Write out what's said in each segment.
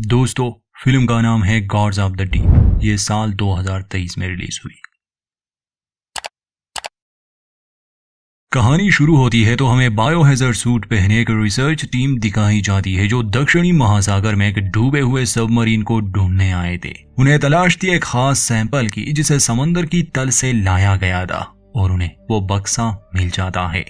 दोस्तों, फिल्म का नाम है गॉड्स ऑफ द डीप। ये साल 2023 में रिलीज हुई। कहानी शुरू होती है तो हमें बायोहैजर्ड सूट पहने एक रिसर्च टीम दिखाई जाती है जो दक्षिणी महासागर में एक डूबे हुए सबमरीन को ढूंढने आए थे। उन्हें तलाश थी एक खास सैंपल की जिसे समंदर की तल से लाया गया था और उन्हें वो बक्सा मिल जाता है।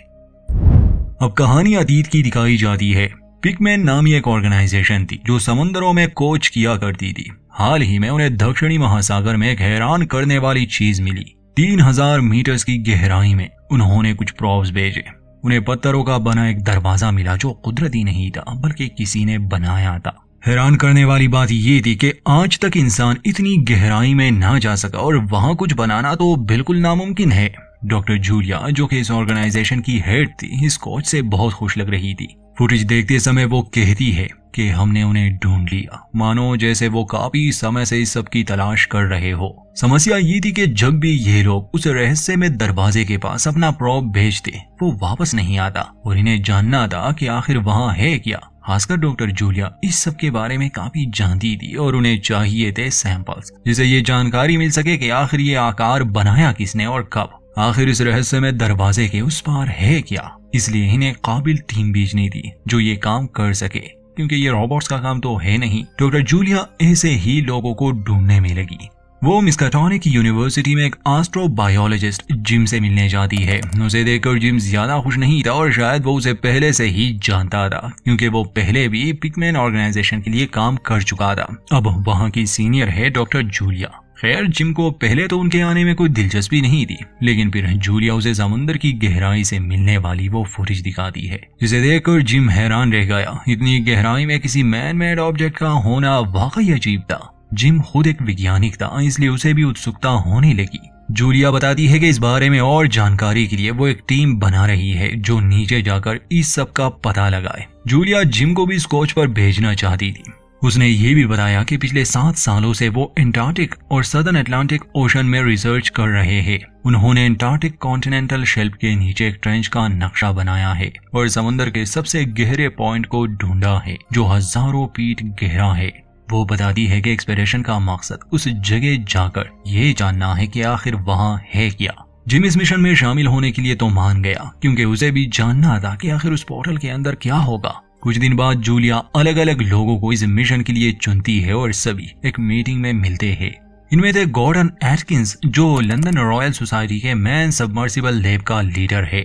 अब कहानी अतीत की दिखाई जाती है। पिगमैन नामी एक ऑर्गेनाइजेशन थी जो समंदरों में खोज किया करती थी। हाल ही में उन्हें दक्षिणी महासागर में एक हैरान करने वाली चीज मिली। 3000 मीटर की गहराई में उन्होंने कुछ प्रोब्स भेजे। उन्हें पत्थरों का बना एक दरवाजा मिला जो कुदरती नहीं था बल्कि किसी ने बनाया था। हैरान करने वाली बात ये थी कि आज तक इंसान इतनी गहराई में ना जा सका और वहां कुछ बनाना तो बिल्कुल नामुमकिन है। डॉक्टर जूलिया, जो कि इस ऑर्गेनाइजेशन की हेड थी, इस खोज से बहुत खुश लग रही थी। फुटेज देखते समय वो कहती है कि हमने उन्हें ढूंढ लिया, मानो जैसे वो काफी समय से इस सब की तलाश कर रहे हो। समस्या ये थी कि जब भी ये लोग उस रहस्य में दरवाजे के पास अपना प्रोब भेजते, वो वापस नहीं आता और इन्हें जानना था कि आखिर वहां है क्या। खासकर डॉक्टर जूलिया इस सब के बारे में काफी जानती थी और उन्हें चाहिए थे सैंपल्स जिससे ये जानकारी मिल सके कि आखिर ये आकार बनाया किसने और कब। आखिर इस रहस्य में दरवाजे के उस पार है क्या। इसलिए इन्हें काबिल टीम भेजनी थी जो ये काम कर सके, क्योंकि ये रोबोट्स का काम तो है नहीं। डॉक्टर जूलिया ऐसे ही लोगों को ढूंढने में लगी। वो मिस्काटोनिक यूनिवर्सिटी में एक एस्ट्रोबायोलॉजिस्ट जिम से मिलने जाती है। उसे देखकर जिम ज्यादा खुश नहीं था और शायद वो उसे पहले से ही जानता था, क्योंकि वो पहले भी पिगमैन ऑर्गेनाइजेशन के लिए काम कर चुका था। अब वहाँ की सीनियर है डॉक्टर जूलिया। खैर, जिम को पहले तो उनके आने में कोई दिलचस्पी नहीं थी, लेकिन फिर जूलिया उसे समुद्र की गहराई से मिलने वाली वो फुटेज दिखाती है, जिसे देखकर जिम हैरान रह गया। इतनी गहराई में किसी मैन मेड ऑब्जेक्ट का होना वाकई अजीब था। जिम खुद एक वैज्ञानिक था, इसलिए उसे भी उत्सुकता होने लगी। जूलिया बताती है कि इस बारे में और जानकारी के लिए वो एक टीम बना रही है जो नीचे जाकर इस सब का पता लगाए। जूलिया जिम को भी इस खोज पर भेजना चाहती थी। उसने ये भी बताया कि पिछले 7 सालों से वो एंटार्क्टिक और सदर्न अटलांटिक ओशन में रिसर्च कर रहे हैं। उन्होंने एंटार्क्टिक कॉन्टिनेंटल शेल्फ के नीचे एक ट्रेंच का नक्शा बनाया है और समुद्र के सबसे गहरे पॉइंट को ढूंढा है जो हजारों फीट गहरा है। वो बताती है कि एक्सपेडिशन का मकसद उस जगह जाकर ये जानना है कि आखिर वहाँ है क्या। जिम इस मिशन में शामिल होने के लिए तो मान गया, क्योंकि उसे भी जानना था कि आखिर उस पोर्टल के अंदर क्या होगा। कुछ दिन बाद जूलिया अलग अलग लोगों को इस मिशन के लिए चुनती है और सभी एक मीटिंग में मिलते हैं। इनमें थे गॉर्डन एटकिंस, जो लंदन रॉयल सोसाइटी के मैन सबमर्सिबल लैब का लीडर है,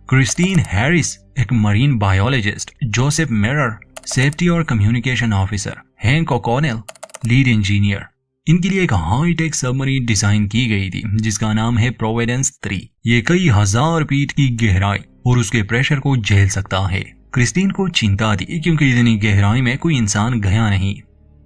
क्रिस्टीन हैरिस एक marine biologist, Joseph Mirror safety और communication officer, Hank O'Connell lead engineer. इनके लिए एक हाईटेक सबमरीन डिजाइन की गई थी जिसका नाम है प्रोविडेंस 3। ये कई हजार फीट की गहराई और उसके प्रेशर को झेल सकता है। क्रिस्टीन को चिंता थी क्योंकि इतनी गहराई में कोई इंसान गया नहीं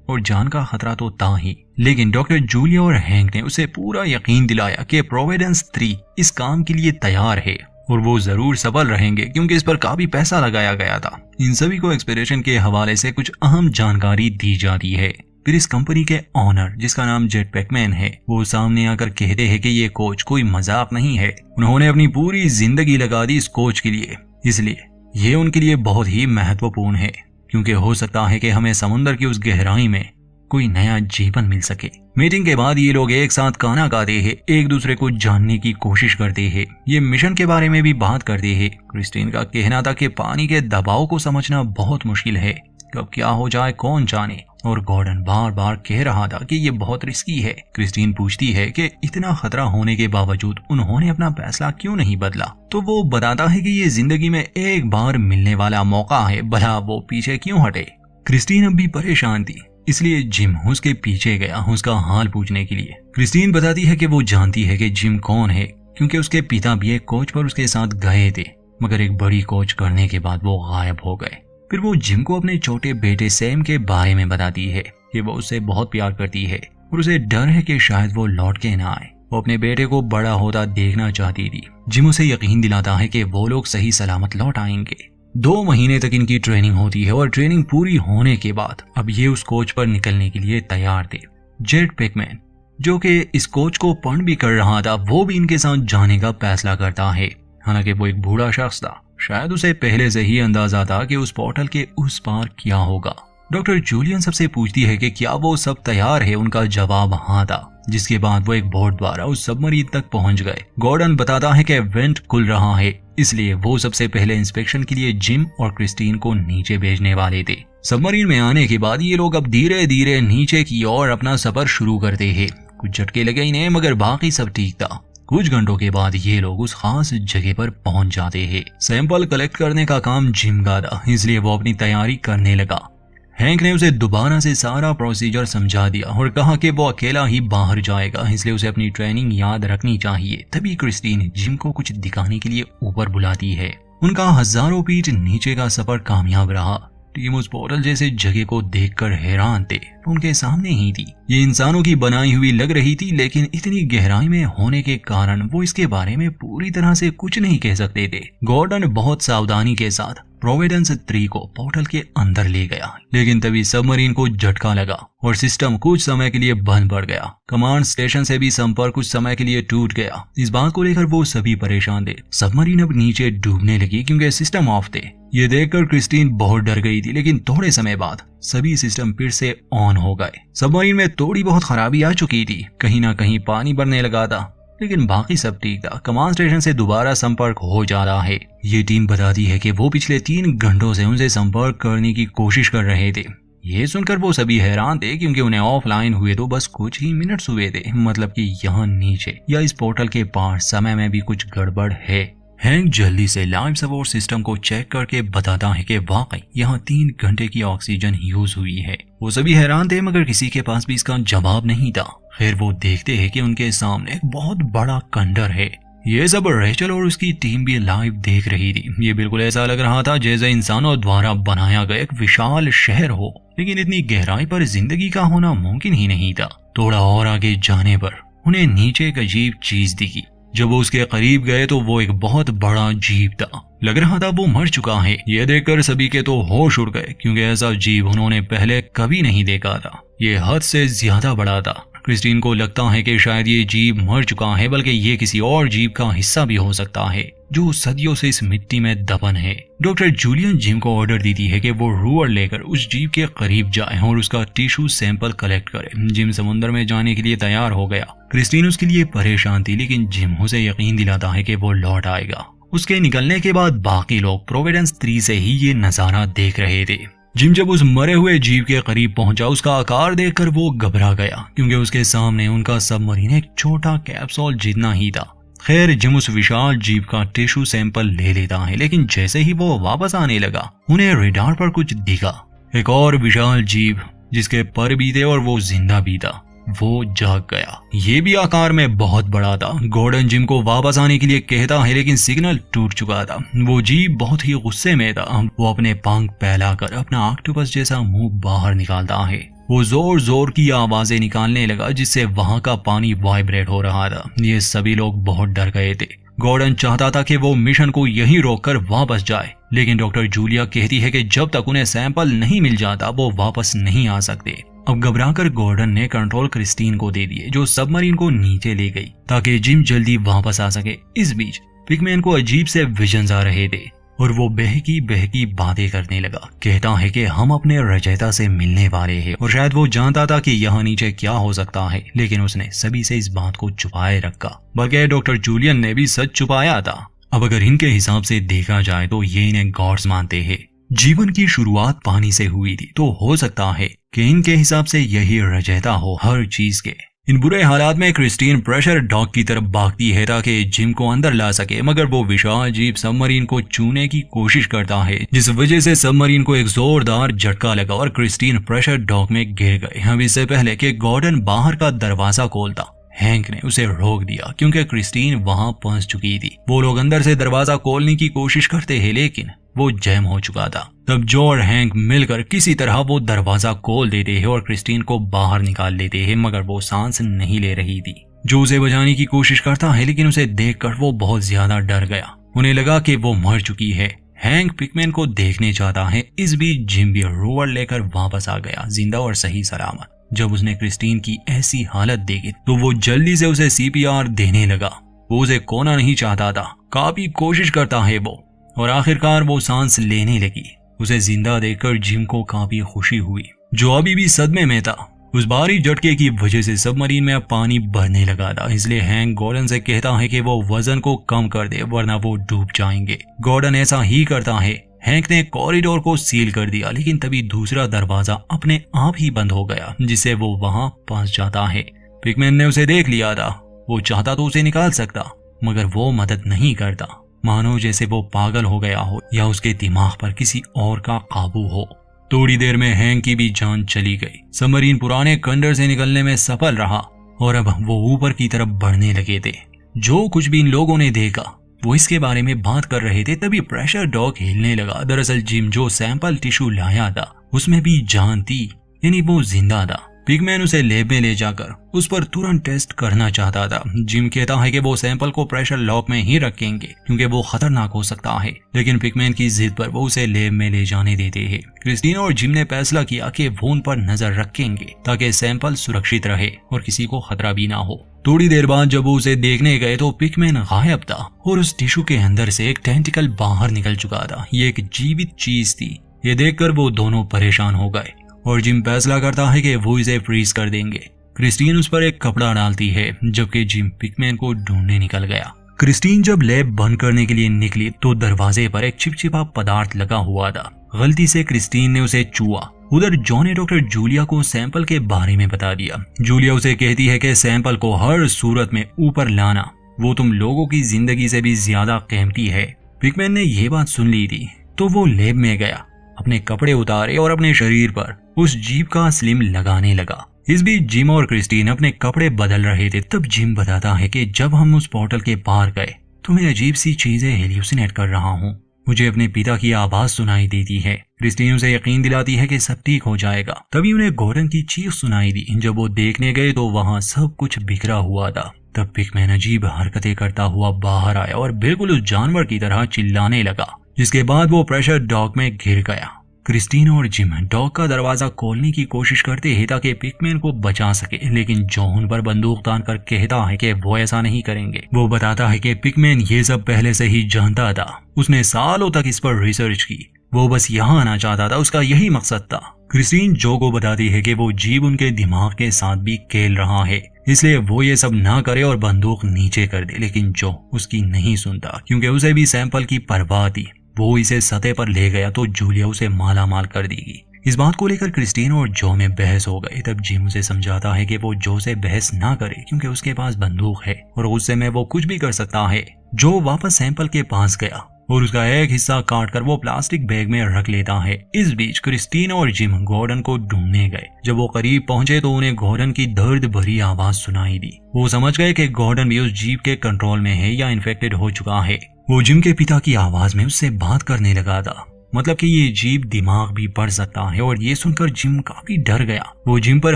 और जान का खतरा तो था ही, लेकिन डॉक्टर जूलिया और हैंक ने उसे पूरा यकीन दिलाया कि प्रोविडेंस 3 इस काम के लिए तैयार है और वो जरूर सफल रहेंगे, क्योंकि इस पर काफी पैसा लगाया गया था। इन सभी को एक्सपेडिशन के हवाले से कुछ अहम जानकारी दी जाती है। फिर इस कंपनी के ऑनर, जिसका नाम जेट पैकमैन है, वो सामने आकर कहते हैं कि ये खोज कोई मजाक नहीं है। उन्होंने अपनी पूरी जिंदगी लगा दी इस खोज के लिए, इसलिए ये उनके लिए बहुत ही महत्वपूर्ण है, क्योंकि हो सकता है कि हमें समुद्र की उस गहराई में कोई नया जीवन मिल सके। मीटिंग के बाद ये लोग एक साथ खाना खाते हैं, एक दूसरे को जानने की कोशिश करते हैं। ये मिशन के बारे में भी बात करते हैं। क्रिस्टीन का कहना था कि पानी के दबाव को समझना बहुत मुश्किल है, कब क्या हो जाए कौन जाने, और गॉर्डन बार बार कह रहा था कि ये बहुत रिस्की है। क्रिस्टीन पूछती है कि इतना खतरा होने के बावजूद उन्होंने अपना फैसला क्यों नहीं बदला, तो वो बताता है कि ये जिंदगी में एक बार मिलने वाला मौका है, भला वो पीछे क्यों हटे। क्रिस्टीन अब भी परेशान थी, इसलिए जिम उसके पीछे गया उसका हाल पूछने के लिए। क्रिस्टीन बताती है कि वो जानती है कि जिम कौन है, क्योंकि उसके पिता भी एक खोज पर उसके साथ गए थे, मगर एक बड़ी खोज करने के बाद वो गायब हो गए। फिर वो जिम को अपने छोटे बेटे सैम के बारे में बताती है कि वो उससे बहुत प्यार करती है और उसे डर है कि शायद वो लौट के ना आए। वो अपने बेटे को बड़ा होता देखना चाहती थी। जिम उसे यकीन दिलाता है कि वो लोग सही सलामत लौट आएंगे। 2 महीने तक इनकी ट्रेनिंग होती है और ट्रेनिंग पूरी होने के बाद अब ये उस कोच पर निकलने के लिए तैयार थे। जेट पैकमैन, जो कि इस कोच को फंड भी कर रहा था, वो भी इनके साथ जाने का फैसला करता है। हालांकि वो एक बूढ़ा शख्स था, शायद उसे पहले से ही अंदाजा था कि उस पोर्टल के उस पार क्या होगा। डॉक्टर जूलियन सबसे पूछती है कि क्या वो सब तैयार है। उनका जवाब हाँ था, जिसके बाद वो एक बोट द्वारा उस सबमरीन तक पहुंच गए। गॉर्डन बताता है कि वेंट खुल रहा है, इसलिए वो सबसे पहले इंस्पेक्शन के लिए जिम और क्रिस्टीन को नीचे भेजने वाले थे। सबमरीन में आने के बाद ये लोग अब धीरे धीरे नीचे की ओर अपना सफर शुरू करते हैं। कुछ झटके लगे इन्हें, मगर बाकी सब ठीक था। कुछ घंटों के बाद ये लोग उस खास जगह पर पहुंच जाते हैं। सैंपल कलेक्ट करने का काम जिम का था, इसलिए वो अपनी तैयारी करने लगा। हैंक ने उसे दोबारा से सारा प्रोसीजर समझा दिया और कहा कि वो अकेला ही बाहर जाएगा, इसलिए उसे अपनी ट्रेनिंग याद रखनी चाहिए। तभी क्रिस्टीन जिम को कुछ दिखाने के लिए ऊपर बुलाती है। उनका हजारों फीट नीचे का सफर कामयाब रहा। टीम उस पोर्टल जैसे जगह को देखकर हैरान थे। उनके सामने ही थी। ये इंसानों की बनाई हुई लग रही थी, लेकिन इतनी गहराई में होने के कारण वो इसके बारे में पूरी तरह से कुछ नहीं कह सकते थे। गॉर्डन बहुत सावधानी के साथ प्रोविडेंस 3 को पोर्टल के अंदर ले गया, लेकिन तभी सबमरीन को झटका लगा और सिस्टम कुछ समय के लिए बंद पड़ गया। कमांड स्टेशन से भी संपर्क कुछ समय के लिए टूट गया। इस बात को लेकर वो सभी परेशान थे। सबमरीन अब नीचे डूबने लगी क्योंकि सिस्टम ऑफ थे। ये देखकर क्रिस्टीन बहुत डर गई थी, लेकिन थोड़े समय बाद सभी सिस्टम फिर से ऑन हो गए। सबमरीन में थोड़ी बहुत खराबी आ चुकी थी, कहीं ना कहीं पानी भरने लगा था, लेकिन बाकी सब ठीक था। कमांड स्टेशन से दोबारा संपर्क हो जा रहा है। ये टीम बताती है कि वो पिछले 3 घंटों से उनसे संपर्क करने की कोशिश कर रहे थे। ये सुनकर वो सभी हैरान थे, क्योंकि उन्हें ऑफलाइन हुए तो बस कुछ ही मिनट्स हुए थे। मतलब कि यहाँ नीचे या इस पोर्टल के पार समय में भी कुछ गड़बड़ है। हैंक जल्दी से लाइफ सपोर्ट सिस्टम को चेक करके बताता है कि वाकई यहाँ 3 घंटे की ऑक्सीजन यूज हुई है। वो सभी हैरान थे, मगर किसी के पास भी इसका जवाब नहीं था। फिर वो देखते हैं कि उनके सामने एक बहुत बड़ा खंडर है। ये सब रेचल और उसकी टीम भी लाइव देख रही थी। ये बिल्कुल ऐसा लग रहा था जैसे इंसानों द्वारा बनाया गया एक विशाल शहर हो, लेकिन इतनी गहराई पर जिंदगी का होना मुमकिन ही नहीं था। थोड़ा और आगे जाने पर उन्हें नीचे एक अजीब चीज दिखी। जब वो उसके करीब गए तो वो एक बहुत बड़ा जीव था। लग रहा था वो मर चुका है। ये देखकर सभी के तो होश उड़ गए, क्योंकि ऐसा जीव उन्होंने पहले कभी नहीं देखा था। ये हद से ज्यादा बड़ा था। क्रिस्टीन को लगता है कि शायद ये जीव मर चुका है, बल्कि ये किसी और जीव का हिस्सा भी हो सकता है जो सदियों से इस मिट्टी में दफन है। डॉक्टर जूलियन जिम को ऑर्डर देती है कि वो रूअर लेकर उस जीव के करीब जाए और उसका टिश्यू सैंपल कलेक्ट करे। जिम समुद्र में जाने के लिए तैयार हो गया। क्रिस्टीन उसके लिए परेशान थी, लेकिन जिम उसे यकीन दिलाता है कि वो लौट आएगा। उसके निकलने के बाद बाकी लोग प्रोविडेंस 3 से ही ये नजारा देख रहे थे। जिम जब उस मरे हुए जीव के करीब पहुंचा, उसका आकार देखकर वो घबरा गया, क्योंकि उसके सामने उनका सबमरीन एक छोटा कैप्सूल जितना ही था। खैर, जिम उस विशाल जीव का टिश्यू सैंपल ले लेता है, लेकिन जैसे ही वो वापस आने लगा, उन्हें रेडार पर कुछ दिखा। एक और विशाल जीव जिसके पर भी थे और वो जिंदा भी था। वो जाग गया। ये भी आकार में बहुत बड़ा था। गॉर्डन जिम को वापस आने के लिए कहता है, लेकिन सिग्नल टूट चुका था। वो जीव बहुत ही गुस्से में था। वो अपने पंख फैलाकर अपना ऑक्टोपस जैसा मुंह बाहर निकालता है। वो जोर जोर की आवाजें निकालने लगा, जिससे वहां का पानी वाइब्रेट हो रहा था। ये सभी लोग बहुत डर गए थे। गॉर्डन चाहता था कि वो मिशन को यहीं रोककर वापस जाए, लेकिन डॉक्टर जूलिया कहती है कि जब तक उन्हें सैंपल नहीं मिल जाता वो वापस नहीं आ सकते। अब घबराकर गॉर्डन ने कंट्रोल क्रिस्टीन को दे दिए, जो सबमरीन को नीचे ले गई ताकि जिम जल्दी वापस आ सके। इस बीच पिगमैन को अजीब से विजन्स आ रहे थे और वो बहकी बहकी बातें करने लगा। कहता है कि हम अपने रचयिता से मिलने वाले हैं, और शायद वो जानता था कि यहाँ नीचे क्या हो सकता है, लेकिन उसने सभी से इस बात को छुपाए रखा। बल्कि डॉक्टर जूलियन ने भी सच छुपाया था। अब अगर इनके हिसाब से देखा जाए तो ये इन्हें गॉड्स मानते हैं। जीवन की शुरुआत पानी से हुई थी, तो हो सकता है कि इनके हिसाब से यही रचयिता हो हर चीज के। इन बुरे हालात में क्रिस्टीन प्रेशर डॉग की तरफ भागती है ताकि जिम को अंदर ला सके, मगर वो विशाल जीव सबमरीन को छूने की कोशिश करता है, जिस वजह से सबमरीन को एक जोरदार झटका लगा और क्रिस्टीन प्रेशर डॉग में गिर गए। हम इससे पहले कि गॉर्डन बाहर का दरवाजा खोलता, हैंक ने उसे रोक दिया, क्योंकि क्रिस्टीन वहां पहुंच चुकी थी। वो लोग अंदर से दरवाजा खोलने की कोशिश करते हैं, लेकिन वो जैम हो चुका था। तब जो और हैंक मिलकर किसी तरह वो दरवाजा खोल देते हैं और क्रिस्टीन को बाहर निकाल लेते हैं, मगर वो सांस नहीं ले रही थी। जो उसे बचाने की कोशिश करता है, लेकिन उसे देखकर वो बहुत ज्यादा डर गया। उन्हें लगा कि वो मर चुकी है। हैंक पिगमैन को देखने चाहता है। इस बीच जिम भी रोवर लेकर वापस आ गया, जिंदा और सही सलामत। जब उसने क्रिस्टीन की ऐसी हालत देखी तो वो जल्दी से उसे CPR देने लगा। वो उसे खोना नहीं चाहता था। काफी कोशिश करता है वो, और आखिरकार वो सांस लेने लगी। उसे जिंदा देखकर जिम को काफी खुशी हुई, जो अभी भी सदमे में था। उस भारी झटके की वजह से सबमरीन में अब पानी भरने लगा था, इसलिए हैंक गॉर्डन से कहता है कि वो वजन को कम कर दे वरना वो डूब जाएंगे। गॉर्डन ऐसा ही करता है। हैंक ने कॉरिडोर को सील कर दिया, लेकिन तभी दूसरा दरवाजा अपने आप ही बंद हो गया, जिससे वो वहां फंस जाता है। पिगमैन ने उसे देख लिया था। वो चाहता तो उसे निकाल सकता, मगर वो मदद नहीं करता, मानो जैसे वो पागल हो गया हो या उसके दिमाग पर किसी और का काबू हो। थोड़ी देर में हैंक की भी जान चली गई। सबमरीन पुराने खंडर से निकलने में सफल रहा और अब वो ऊपर की तरफ बढ़ने लगे थे। जो कुछ भी इन लोगों ने देखा वो इसके बारे में बात कर रहे थे, तभी प्रेशर डॉग हिलने लगा। दरअसल जिम जो सैंपल टिश्यू लाया था उसमें भी जान थी, यानी वो जिंदा था। पिगमैन उसे लैब में ले जाकर उस पर तुरंत टेस्ट करना चाहता था। जिम कहता है कि वो सैंपल को प्रेशर लॉक में ही रखेंगे क्योंकि वो खतरनाक हो सकता है, लेकिन पिगमैन की जिद पर वो उसे लैब में ले जाने देते हैं। क्रिस्टीना और जिम ने फैसला किया कि वो उन पर नजर रखेंगे ताकि सैंपल सुरक्षित रहे और किसी को खतरा भी ना हो। थोड़ी देर बाद जब वो उसे देखने गए तो पिगमैन गायब था और उस टिश्यू के अंदर से एक टेंटिकल बाहर निकल चुका था। ये एक जीवित चीज थी। ये देखकर वो दोनों परेशान हो गए और जिम फैसला करता है कि वो इसे फ्रीज कर देंगे। क्रिस्टीन उस पर एक कपड़ा डालती है, जबकि जिम पिगमैन को ढूंढने निकल गया। क्रिस्टीन जब लैब बंद करने के लिए निकली तो दरवाजे पर एक चिपचिपा पदार्थ लगा हुआ था। गलती से क्रिस्टीन ने उसे छुआ। उधर जॉन ने डॉक्टर जूलिया को सैंपल के बारे में बता दिया। जूलिया उसे कहती है कि सैंपल को हर सूरत में ऊपर लाना वो तुम लोगों की जिंदगी से भी ज्यादा कीमती है। पिगमैन ने यह बात सुन ली थी तो वो लैब में गया, अपने कपड़े उतारे और अपने शरीर पर उस जीप का स्लिम लगाने लगा। इस बीच जिम और क्रिस्टीन अपने कपड़े बदल रहे थे। तब जिम बताता है कि जब हम उस पोर्टल के पार गए तो मैं अजीब सी चीजें हेल्यूसिनेट कर रहा हूँ। मुझे अपने पिता की आवाज सुनाई देती है। क्रिस्टीन उसे यकीन दिलाती है कि सब ठीक हो जाएगा। तभी उन्हें गॉर्डन की चीख सुनाई दी। जब वो देखने गए तो वहाँ सब कुछ बिखरा हुआ था। तब पिगमैन अजीब हरकतें करता हुआ बाहर आया और बिल्कुल उस जानवर की तरह चिल्लाने लगा, जिसके बाद वो प्रेशर डॉग में गिर गया। क्रिस्टीन और जिम डॉग का दरवाजा खोलने की कोशिश करते हैं ताकि पिगमैन को बचा सके, लेकिन जॉन पर बंदूक तान कर कहता है कि वो ऐसा नहीं करेंगे। वो बताता है कि पिगमैन ये सब पहले से ही जानता था। उसने सालों तक इस पर रिसर्च की। वो बस यहाँ आना चाहता था, उसका यही मकसद था। क्रिस्टीन जो को बताती है कि वो जीव उनके दिमाग के साथ भी खेल रहा है, इसलिए वो ये सब ना करे और बंदूक नीचे कर दे, लेकिन जो उसकी नहीं सुनता क्योंकि उसे भी सैंपल की परवाह थी। वो इसे सतह पर ले गया तो जूलिया उसे माला माल कर देगी। इस बात को लेकर क्रिस्टीन और जो में बहस हो गई। तब जिम उसे समझाता है कि वो जो से बहस ना करे क्योंकि उसके पास बंदूक है और गुस्से में वो कुछ भी कर सकता है। जो वापस सैंपल के पास गया और उसका एक हिस्सा काट कर वो प्लास्टिक बैग में रख लेता है। इस बीच क्रिस्टीन और जिम गॉर्डन को ढूंढने गए। जब वो करीब पहुंचे तो उन्हें गॉर्डन की दर्द भरी आवाज सुनाई दी। वो समझ गए कि गॉर्डन भी उस जीव के कंट्रोल में है या इन्फेक्टेड हो चुका है। वो जिम के पिता की आवाज में उससे बात करने लगा था, मतलब कि ये जीव दिमाग भी पढ़ सकता है, और ये सुनकर जिम काफी डर गया। वो जिम पर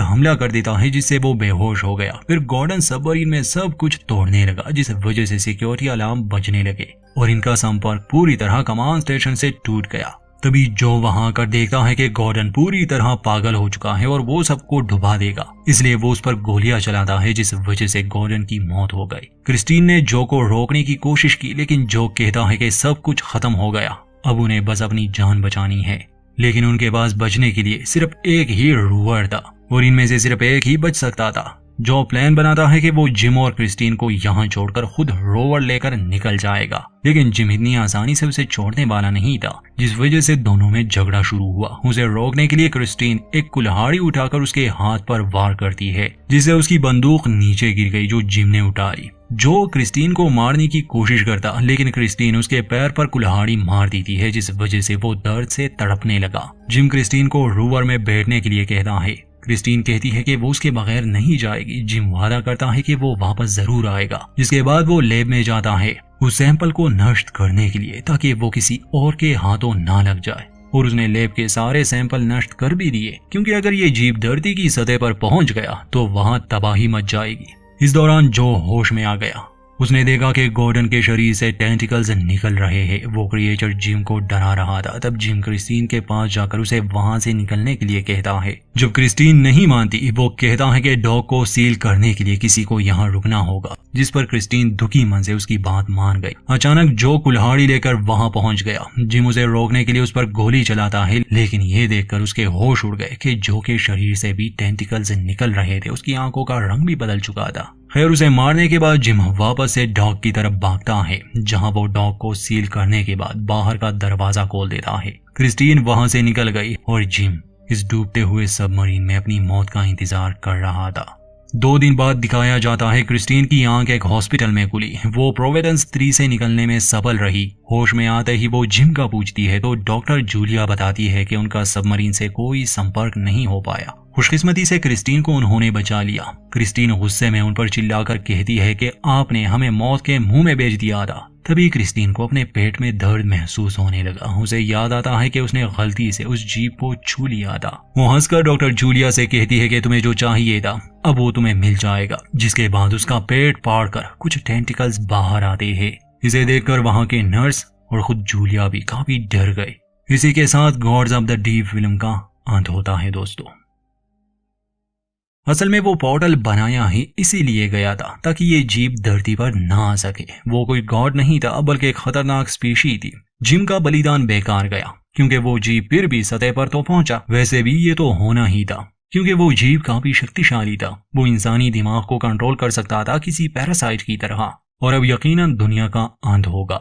हमला कर देता है जिससे वो बेहोश हो गया। फिर गॉर्डन सबमरीन में सब कुछ तोड़ने लगा, जिस वजह से सिक्योरिटी अलार्म बजने लगे और इनका संपर्क पूरी तरह कमांड स्टेशन से टूट गया। तभी जो वहां आकर देखता है कि गॉर्डन पूरी तरह पागल हो चुका है और वो सबको डुबा देगा, इसलिए वो उस पर गोलियां चलाता है, जिस वजह से गॉर्डन की मौत हो गई। क्रिस्टीन ने जो को रोकने की कोशिश की, लेकिन जो कहता है कि सब कुछ खत्म हो गया, अब उन्हें बस अपनी जान बचानी है। लेकिन उनके पास बचने के लिए सिर्फ एक ही रूवर था और इनमें से सिर्फ एक ही बच सकता था। जो प्लान बनाता है कि वो जिम और क्रिस्टीन को यहाँ छोड़कर खुद रोवर लेकर निकल जाएगा, लेकिन जिम इतनी आसानी से उसे छोड़ने वाला नहीं था, जिस वजह से दोनों में झगड़ा शुरू हुआ। उसे रोकने के लिए क्रिस्टीन एक कुल्हाड़ी उठाकर उसके हाथ पर वार करती है, जिससे उसकी बंदूक नीचे गिर गई जो जिम ने उठाई। जो क्रिस्टीन को मारने की कोशिश करता, लेकिन क्रिस्टीन उसके पैर पर कुल्हाड़ी मार देती है, जिस वजह से वो दर्द से तड़पने लगा। जिम क्रिस्टीन को रोवर में बैठने के लिए कहता है। क्रिस्टीन कहती है कि वो उसके बगैर नहीं जाएगी। जिम वादा करता है कि वो वापस जरूर आएगा। जिसके बाद वो लैब में जाता है उस सैंपल को नष्ट करने के लिए, ताकि वो किसी और के हाथों ना लग जाए। और उसने लैब के सारे सैंपल नष्ट कर भी दिए, क्योंकि अगर ये जीव धरती की सतह पर पहुंच गया तो वहां तबाही मच जाएगी। इस दौरान जो होश में आ गया उसने देखा कि गॉर्डन के शरीर से टेंटिकल्स निकल रहे हैं। वो क्रिएचर जिम को डरा रहा था। तब जिम क्रिस्टीन के पास जाकर उसे वहां से निकलने के लिए कहता है। जब क्रिस्टीन नहीं मानती, वो कहता है कि डॉग को सील करने के लिए किसी को यहाँ रुकना होगा, जिस पर क्रिस्टीन दुखी मन से उसकी बात मान गई। अचानक जो कुल्हाड़ी लेकर वहां पहुंच गया। जिम उसे रोकने के लिए उस पर गोली चलाता है, लेकिन ये देखकर उसके होश उड़ गए कि जो के शरीर से भी टेंटिकल्स निकल रहे थे। उसकी आंखों का रंग भी बदल चुका था। खैर, उसे मारने के बाद जिम वापस से डॉग की तरफ भागता है, जहां वो डॉग को सील करने के बाद बाहर का दरवाजा खोल देता है। क्रिस्टीन वहां से निकल गई और जिम इस डूबते हुए सबमरीन में अपनी मौत का इंतजार कर रहा था। 2 दिन बाद दिखाया जाता है क्रिस्टीन की आंख एक हॉस्पिटल में खुली। वो प्रोविडेंस 3 से निकलने में सफल रही। होश में आते ही वो जिम का पूछती है तो डॉक्टर जूलिया बताती है कि उनका सबमरीन से कोई संपर्क नहीं हो पाया। खुशकिस्मती से क्रिस्टीन को उन्होंने बचा लिया। क्रिस्टीन गुस्से में उन पर चिल्लाकर कहती है कि आपने हमें मौत के मुंह में भेज दिया था। तभी क्रिस्टीन को अपने पेट में दर्द महसूस होने लगा। उसे याद आता है कि उसने गलती से उस जीप को छू लिया था। वो हंसकर डॉक्टर जूलिया से कहती है कि तुम्हें जो चाहिए था अब वो तुम्हें मिल जाएगा। जिसके बाद उसका पेट फाड़कर कुछ टेंटिकल्स बाहर आते हैं। इसे देखकर वहां के नर्स और खुद जूलिया भी काफी डर गए। इसी के साथ God's of the deep film का अंत होता है दोस्तों। असल में वो पोर्टल बनाया ही इसीलिए गया था ताकि ये जीप धरती पर ना आ सके। वो कोई गॉड नहीं था बल्कि एक खतरनाक स्पीशी थी। जिम का बलिदान बेकार गया क्योंकि वो जीप फिर भी सतह पर तो पहुंचा। वैसे भी ये तो होना ही था क्योंकि वो जीप काफी शक्तिशाली था। वो इंसानी दिमाग को कंट्रोल कर सकता था किसी पैरासाइट की तरह। और अब यकीनन दुनिया का अंत होगा।